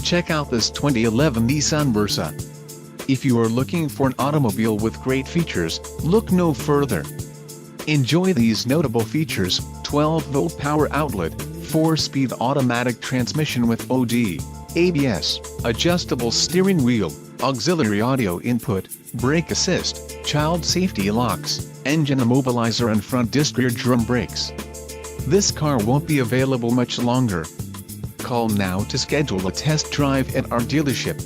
Check out this 2011 Nissan Versa. If you are looking for an automobile with great features, look no further. Enjoy these notable features: 12-volt power outlet, 4-speed automatic transmission with OD, ABS, adjustable steering wheel, auxiliary audio input, brake assist, child safety locks, engine immobilizer and front disc rear drum brakes. This car won't be available much longer. Call now to schedule a test drive at our dealership.